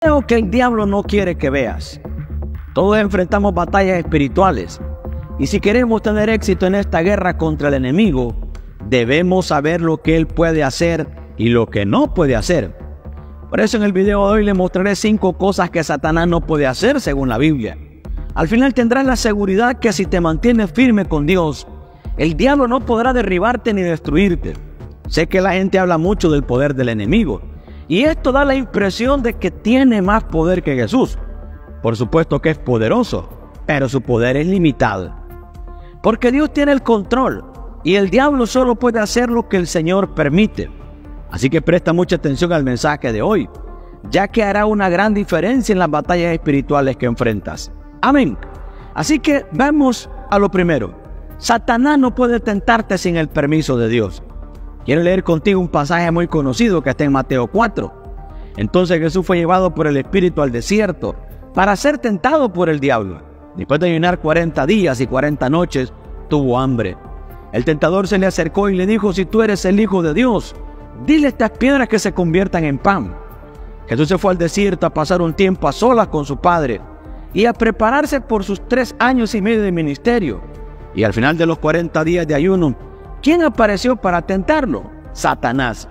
Creo que el diablo no quiere que veas. Todos enfrentamos batallas espirituales y si queremos tener éxito en esta guerra contra el enemigo, debemos saber lo que él puede hacer y lo que no puede hacer. Por eso en el video de hoy le mostraré 5 cosas que Satanás no puede hacer según la Biblia. Al final tendrás la seguridad que si te mantienes firme con Dios, el diablo no podrá derribarte ni destruirte. Sé que la gente habla mucho del poder del enemigo y esto da la impresión de que tiene más poder que Jesús. Por supuesto que es poderoso, pero su poder es limitado. Porque Dios tiene el control y el diablo solo puede hacer lo que el Señor permite. Así que presta mucha atención al mensaje de hoy, ya que hará una gran diferencia en las batallas espirituales que enfrentas. Amén. Así que vamos a lo primero. Satanás no puede tentarte sin el permiso de Dios. Quiero leer contigo un pasaje muy conocido que está en Mateo 4. Entonces Jesús fue llevado por el Espíritu al desierto para ser tentado por el diablo. Después de ayunar 40 días y 40 noches, tuvo hambre. El tentador se le acercó y le dijo: si tú eres el Hijo de Dios, dile a estas piedras que se conviertan en pan. Jesús se fue al desierto a pasar un tiempo a solas con su Padre y a prepararse por sus 3 años y medio de ministerio. Y al final de los 40 días de ayuno, ¿quién apareció para tentarlo? Satanás.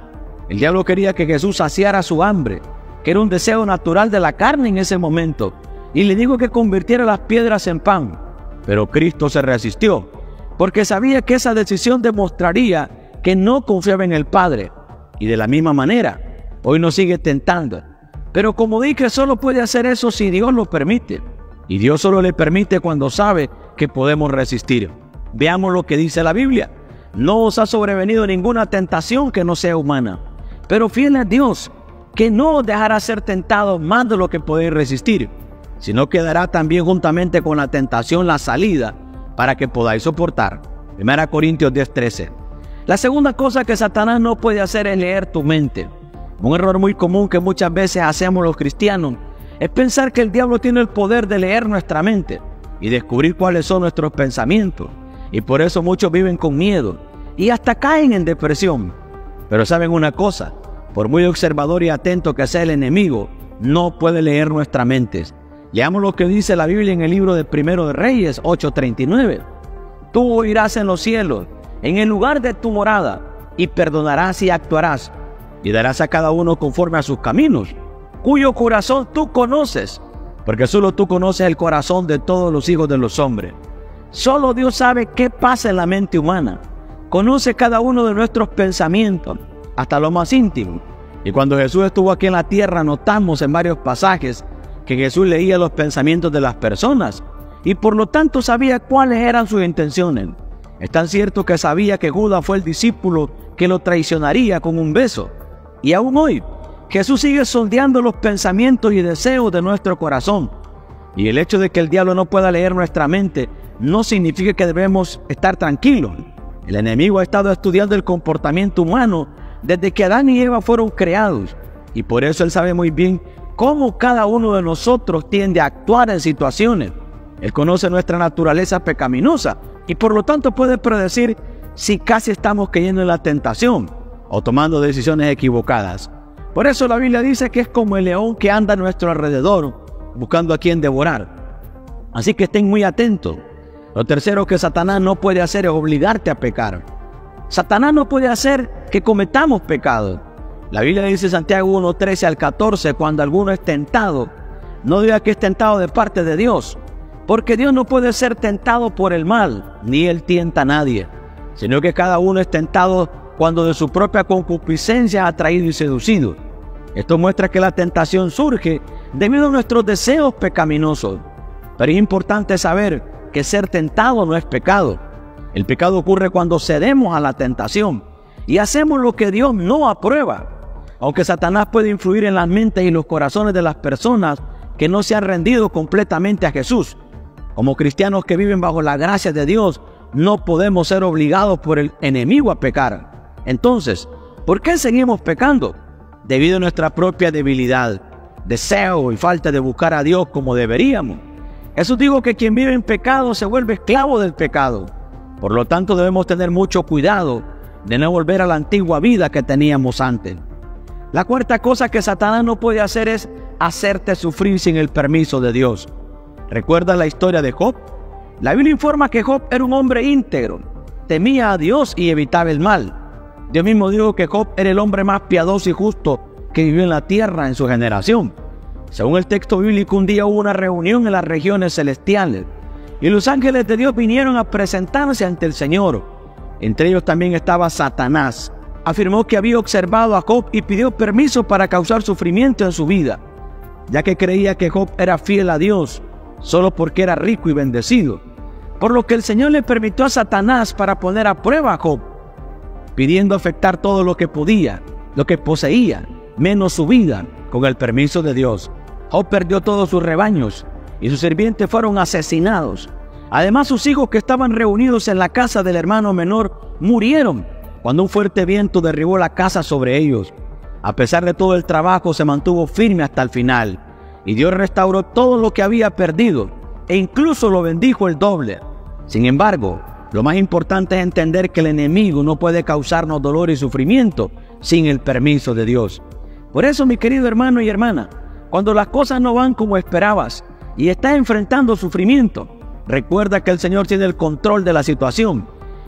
El diablo quería que Jesús saciara su hambre, que era un deseo natural de la carne en ese momento, y le dijo que convirtiera las piedras en pan. Pero Cristo se resistió, porque sabía que esa decisión demostraría que no confiaba en el Padre. Y de la misma manera, hoy nos sigue tentando. Pero como dije, solo puede hacer eso si Dios lo permite. Y Dios solo le permite cuando sabe que podemos resistir. Veamos lo que dice la Biblia. No os ha sobrevenido ninguna tentación que no sea humana, pero fiel a Dios, que no os dejará ser tentados más de lo que podéis resistir, sino que dará también juntamente con la tentación la salida para que podáis soportar. 1 Corintios 10:13. La segunda cosa que Satanás no puede hacer es leer tu mente. Un error muy común que muchas veces hacemos los cristianos es pensar que el diablo tiene el poder de leer nuestra mente y descubrir cuáles son nuestros pensamientos. Y por eso muchos viven con miedo y hasta caen en depresión. Pero saben una cosa, por muy observador y atento que sea el enemigo, no puede leer nuestras mentes. Leamos lo que dice la Biblia en el libro de 1 de Reyes 8:39. Tú oirás en los cielos, en el lugar de tu morada, y perdonarás y actuarás, y darás a cada uno conforme a sus caminos, cuyo corazón tú conoces, porque solo tú conoces el corazón de todos los hijos de los hombres. Solo Dios sabe qué pasa en la mente humana. Conoce cada uno de nuestros pensamientos, hasta lo más íntimo. Y cuando Jesús estuvo aquí en la tierra, notamos en varios pasajes que Jesús leía los pensamientos de las personas y por lo tanto sabía cuáles eran sus intenciones. Es tan cierto que sabía que Judas fue el discípulo que lo traicionaría con un beso. Y aún hoy, Jesús sigue sondeando los pensamientos y deseos de nuestro corazón. Y el hecho de que el diablo no pueda leer nuestra mente no significa que debemos estar tranquilos. El enemigo ha estado estudiando el comportamiento humano desde que Adán y Eva fueron creados. Y por eso él sabe muy bien cómo cada uno de nosotros tiende a actuar en situaciones. Él conoce nuestra naturaleza pecaminosa y por lo tanto puede predecir si casi estamos cayendo en la tentación o tomando decisiones equivocadas. Por eso la Biblia dice que es como el león que anda a nuestro alrededor buscando a quien devorar. Así que estén muy atentos. Lo tercero que Satanás no puede hacer es obligarte a pecar. Satanás no puede hacer que cometamos pecado. La Biblia dice en Santiago 1:13 al 14, cuando alguno es tentado, no diga que es tentado de parte de Dios, porque Dios no puede ser tentado por el mal, ni Él tienta a nadie, sino que cada uno es tentado cuando de su propia concupiscencia es atraído y seducido. Esto muestra que la tentación surge debido a nuestros deseos pecaminosos. Pero es importante saber que ser tentado no es pecado. El pecado ocurre cuando cedemos a la tentación y hacemos lo que Dios no aprueba. Aunque Satanás puede influir en las mentes y los corazones de las personas que no se han rendido completamente a Jesús, como cristianos que viven bajo la gracia de Dios, no podemos ser obligados por el enemigo a pecar. Entonces, ¿por qué seguimos pecando? Debido a nuestra propia debilidad, deseo y falta de buscar a Dios como deberíamos. Jesús dijo que quien vive en pecado se vuelve esclavo del pecado. Por lo tanto, debemos tener mucho cuidado de no volver a la antigua vida que teníamos antes. La cuarta cosa que Satanás no puede hacer es hacerte sufrir sin el permiso de Dios. ¿Recuerdas la historia de Job? La Biblia informa que Job era un hombre íntegro, temía a Dios y evitaba el mal. Dios mismo dijo que Job era el hombre más piadoso y justo que vivió en la tierra en su generación. Según el texto bíblico, un día hubo una reunión en las regiones celestiales y los ángeles de Dios vinieron a presentarse ante el Señor. Entre ellos también estaba Satanás. Afirmó que había observado a Job y pidió permiso para causar sufrimiento en su vida, ya que creía que Job era fiel a Dios solo porque era rico y bendecido. Por lo que el Señor le permitió a Satanás para poner a prueba a Job, pidiendo afectar todo lo que podía, lo que poseía, menos su vida, con el permiso de Dios. Job perdió todos sus rebaños y sus sirvientes fueron asesinados. Además, sus hijos que estaban reunidos en la casa del hermano menor murieron cuando un fuerte viento derribó la casa sobre ellos. A pesar de todo el trabajo, se mantuvo firme hasta el final, y Dios restauró todo lo que había perdido, e incluso lo bendijo el doble. Sin embargo, lo más importante es entender que el enemigo no puede causarnos dolor y sufrimiento sin el permiso de Dios. Por eso, mi querido hermano y hermana, cuando las cosas no van como esperabas y estás enfrentando sufrimiento, recuerda que el Señor tiene el control de la situación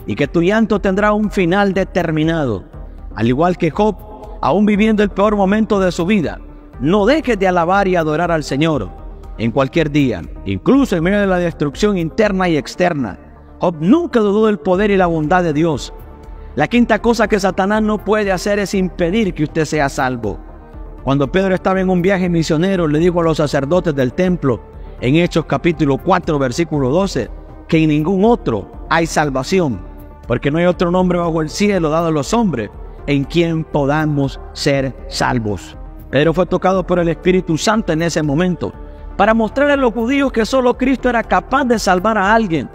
y que tu llanto tendrá un final determinado. Al igual que Job, aún viviendo el peor momento de su vida, no dejes de alabar y adorar al Señor en cualquier día, incluso en medio de la destrucción interna y externa. Job nunca dudó del poder y la bondad de Dios. La quinta cosa que Satanás no puede hacer es impedir que usted sea salvo. Cuando Pedro estaba en un viaje misionero, le dijo a los sacerdotes del templo, en Hechos capítulo 4, versículo 12, que en ningún otro hay salvación, porque no hay otro nombre bajo el cielo dado a los hombres en quien podamos ser salvos. Pedro fue tocado por el Espíritu Santo en ese momento para mostrarle a los judíos que solo Cristo era capaz de salvar a alguien.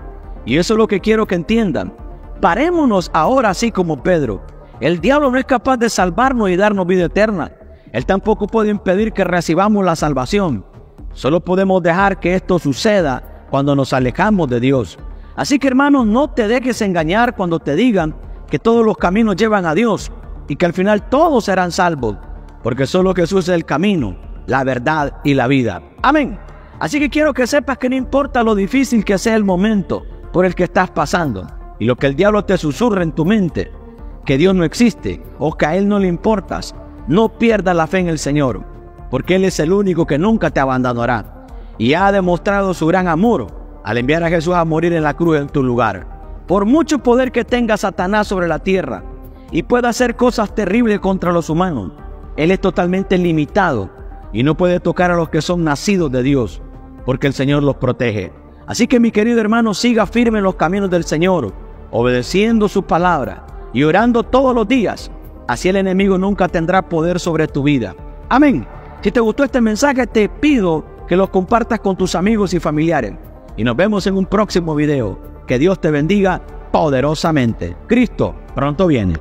Y eso es lo que quiero que entiendan. Parémonos ahora así como Pedro. El diablo no es capaz de salvarnos y darnos vida eterna. Él tampoco puede impedir que recibamos la salvación. Solo podemos dejar que esto suceda cuando nos alejamos de Dios. Así que, hermanos, no te dejes engañar cuando te digan que todos los caminos llevan a Dios y que al final todos serán salvos, porque solo Jesús es el camino, la verdad y la vida. Amén. Así que quiero que sepas que no importa lo difícil que sea el momento por el que estás pasando y lo que el diablo te susurra en tu mente, que Dios no existe o que a Él no le importas, no pierdas la fe en el Señor, porque Él es el único que nunca te abandonará y ha demostrado su gran amor al enviar a Jesús a morir en la cruz en tu lugar. Por mucho poder que tenga Satanás sobre la tierra y pueda hacer cosas terribles contra los humanos, Él es totalmente limitado y no puede tocar a los que son nacidos de Dios, porque el Señor los protege. Así que, mi querido hermano, siga firme en los caminos del Señor, obedeciendo su palabra y orando todos los días. Así el enemigo nunca tendrá poder sobre tu vida. Amén. Si te gustó este mensaje, te pido que lo compartas con tus amigos y familiares. Y nos vemos en un próximo video. Que Dios te bendiga poderosamente. Cristo pronto viene.